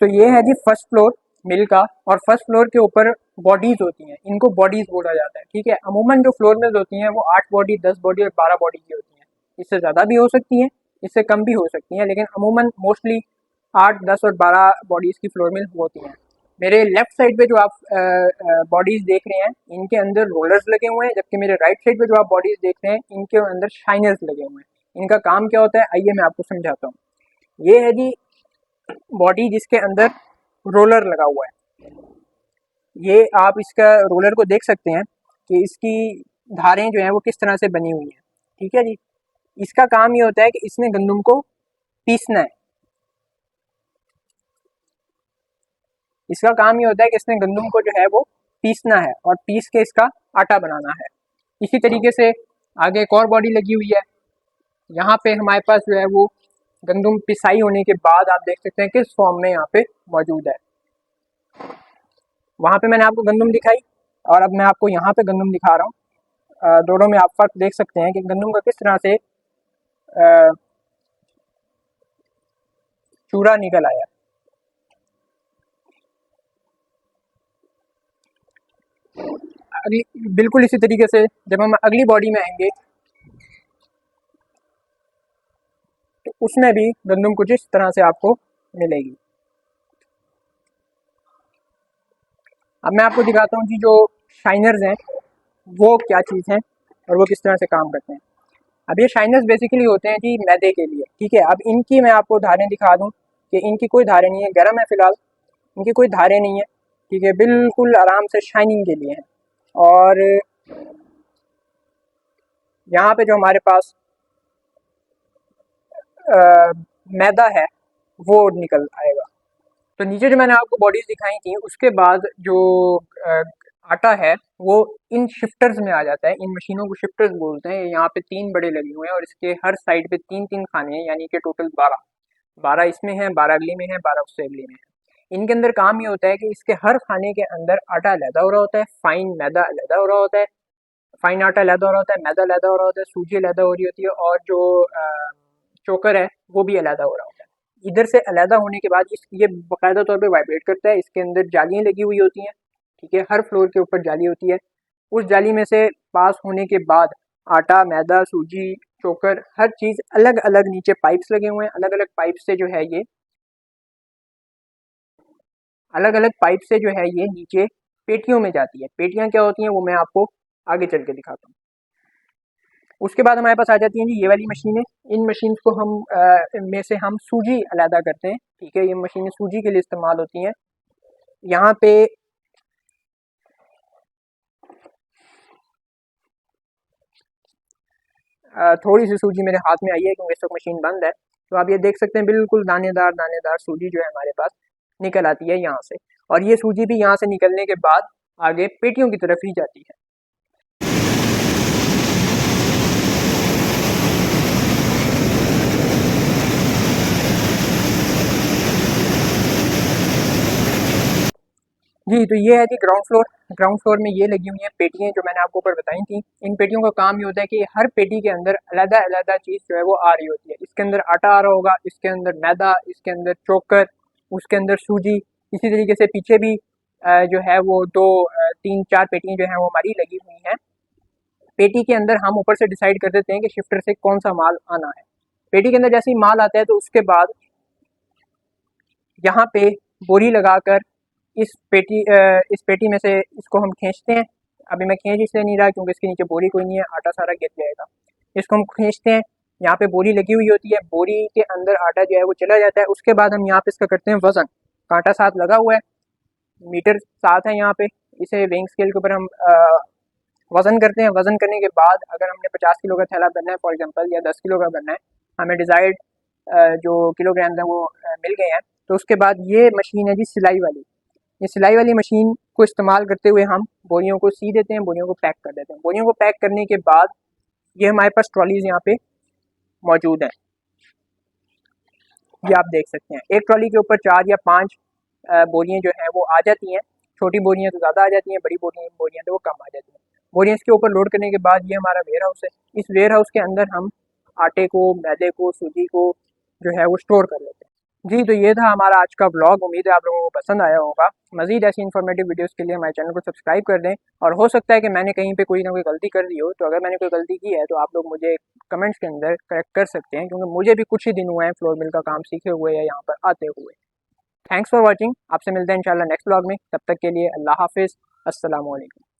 तो ये है जी फर्स्ट फ्लोर मिल का, और फर्स्ट फ्लोर के ऊपर बॉडीज होती हैं, इनको बॉडीज बोला जाता है। ठीक है, अमूमन जो फ्लोर मिल्स होती हैं वो 8 बॉडी, 10 बॉडी और 12 बॉडी की होती हैं। इससे ज़्यादा भी हो सकती हैं, इससे कम भी हो सकती हैं, लेकिन अमूमन मोस्टली 8, 10 और 12 बॉडीज़ की फ्लोर मिल होती हैं। मेरे लेफ्ट साइड पे जो आप बॉडीज़ देख रहे हैं इनके अंदर रोलर्स लगे हुए हैं, जबकि मेरे राइट साइड पे जो आप बॉडीज़ देख रहे हैं इनके अंदर शाइनर्स लगे हुए हैं। इनका काम क्या होता है आइए मैं आपको समझाता हूँ। ये है जी बॉडी जिसके अंदर रोलर लगा हुआ है। ये आप इसका रोलर को देख सकते हैं कि इसकी धारें जो हैं वो किस तरह से बनी हुई हैं। ठीक है जी, इसका काम ये होता है कि इसने गंदम को पीसना है। इसका काम ये होता है कि इसने गंदम को जो है वो पीसना है और पीस के इसका आटा बनाना है। इसी तरीके से आगे एक और बॉडी लगी हुई है। यहाँ पे हमारे पास जो है वो गंदम पिसाई होने के बाद आप देख सकते हैं किस फॉर्म में यहाँ पे मौजूद है। वहाँ पे मैंने आपको गंदम दिखाई और अब मैं आपको यहाँ पे गंदम दिखा रहा हूँ। दोनों में आप फर्क देख सकते हैं कि गंदम का किस तरह से चूरा निकल आया। अगली बिल्कुल इसी तरीके से जब हम अगली बॉडी में आएंगे तो उसमें भी गंदम कुछ इस तरह से आपको मिलेगी। अब मैं आपको दिखाता हूँ कि जो शाइनर्स हैं वो क्या चीज़ है और वो किस तरह से काम करते हैं। अब ये शाइनर्स बेसिकली होते हैं जी मैदे के लिए। ठीक है, अब इनकी मैं आपको धारें दिखा दूँ कि इनकी कोई धारें नहीं है, गर्म है फिलहाल, इनकी कोई धारें नहीं है। ठीक है, बिल्कुल आराम से शाइनिंग के लिए है। और यहाँ पे जो हमारे पास मैदा है वो निकल आएगा। तो नीचे जो मैंने आपको बॉडीज दिखाई थी उसके बाद जो आटा है वो इन शिफ्टर्स में आ जाता है। इन मशीनों को शिफ्टर्स बोलते हैं। यहाँ पे 3 बड़े लगे हुए हैं और इसके हर साइड पे 3-3 खाने हैं, यानी कि टोटल 12 इसमें हैं, 12 अगली में है, 12 उससे अगली में है। इनके अंदर काम ये होता है कि इसके हर खाने के अंदर आटा अलहदा हो रहा होता है, फाइन मैदा अलहदा हो रहा होता है, फाइन आटा अलहदा हो रहा होता है, मैदा अलहदा हो रहा होता है, सूजी अलहदा हो रही होती है, और जो चोकर है वो भी अलहदा हो रहा होता है। इधर से अलहदा होने के बाद ये बाकायदा तौर पे वाइब्रेट करता है। इसके अंदर जालियाँ लगी हुई होती हैं। ठीक है, हर फ्लोर के ऊपर जाली होती है। उस जाली में से पास होने के बाद आटा, मैदा, सूजी, चोकर हर चीज़ अलग अलग नीचे पाइप्स लगे हुए हैं। अलग अलग पाइप से जो है ये अलग अलग पाइप से जो है ये नीचे पेटियों में जाती है। पेटियाँ क्या होती हैं वो मैं आपको आगे चल के दिखाता हूँ। उसके बाद हमारे पास आ जाती हैं जी ये वाली मशीनें। इन मशीन को में से हम सूजी अलहदा करते हैं। ठीक है, ये मशीनें सूजी के लिए इस्तेमाल होती हैं। यहाँ पे थोड़ी सी सूजी मेरे हाथ में आई है क्योंकि इस वक्त मशीन बंद है। तो आप ये देख सकते हैं बिल्कुल दानेदार दानेदार सूजी जो है हमारे पास निकल आती है यहाँ से, और ये सूजी भी यहाँ से निकलने के बाद आगे पेटियों की तरफ ही जाती है। जी, तो ये है जी ग्राउंड फ्लोर। ग्राउंड फ्लोर में ये लगी हुई हैं पेटियाँ जो मैंने आपको ऊपर बताई थी। इन पेटियों का काम ये होता है कि हर पेटी के अंदर अलग अलग चीज़ जो है वो आ रही होती है। इसके अंदर आटा आ रहा होगा, इसके अंदर मैदा, इसके अंदर चोकर, उसके अंदर सूजी। इसी तरीके से पीछे भी जो है वो 2, 3, 4 पेटियाँ जो हैं वो हमारी लगी हुई हैं। पेटी के अंदर हम ऊपर से डिसाइड कर देते हैं कि शिफ्टर से कौन सा माल आना है। पेटी के अंदर जैसे ही माल आता है तो उसके बाद यहाँ पे बोरी लगाकर इस पेटी में से इसको हम खींचते हैं। अभी मैं खींच इसलिए नहीं रहा क्योंकि इसके नीचे बोरी कोई नहीं है, आटा सारा गिर जाएगा। इसको हम खींचते हैं, यहाँ पे बोरी लगी हुई होती है, बोरी के अंदर आटा जो है वो चला जाता है। उसके बाद हम यहाँ पे इसका करते हैं वज़न। कांटा साथ लगा हुआ है, मीटर साथ है यहाँ पे। इसे वेइंग स्केल के ऊपर हम वज़न करते हैं। वज़न करने के बाद अगर हमने 50 किलो का थैला भरना है फॉर एग्जांपल, या 10 किलो का भरना है, हमें डिज़ायर्ड जो किलोग्राम है वो मिल गए हैं। तो उसके बाद ये मशीन है जी सिलाई वाली। ये सिलाई वाली मशीन को इस्तेमाल करते हुए हम बोरियों को सी देते हैं, बोरियों को पैक कर देते हैं। बोरियों को पैक करने के बाद ये हमारे पास ट्रॉलीज़ यहाँ पे मौजूद हैं। ये आप देख सकते हैं एक ट्रॉली के ऊपर 4 या 5 बोरियाँ जो हैं वो आ जाती हैं। छोटी बोरियाँ तो ज़्यादा आ जाती हैं, बड़ी बोरियाँ तो वो कम आ जाती हैं। बोरियाँ इसके ऊपर लोड करने के बाद ये हमारा वेयर हाउस है। इस वेयर हाउस के अंदर हम आटे को, मैदे को, सूजी को जो है वो स्टोर कर लेते हैं। जी, तो ये था हमारा आज का व्लॉग। उम्मीद है आप लोगों को पसंद आया होगा। मज़ीद ऐसी इन्फॉर्मेटिव वीडियोस के लिए हमारे चैनल को सब्सक्राइब कर दें। और हो सकता है कि मैंने कहीं पे कोई ना कोई गलती कर दी हो, तो अगर मैंने कोई गलती की है तो आप लोग मुझे कमेंट्स के अंदर करेक्ट कर सकते हैं, क्योंकि मुझे भी कुछ ही दिन हुए हैं फ्लोर मिल का काम सीखे हुए या यहाँ पर आते हुए। Thanks for watching. आपसे मिलते हैं इंशाल्लाह नेक्स्ट व्लॉग में। तब तक के लिए अल्लाह हाफिज़। अस्सलाम वालेकुम।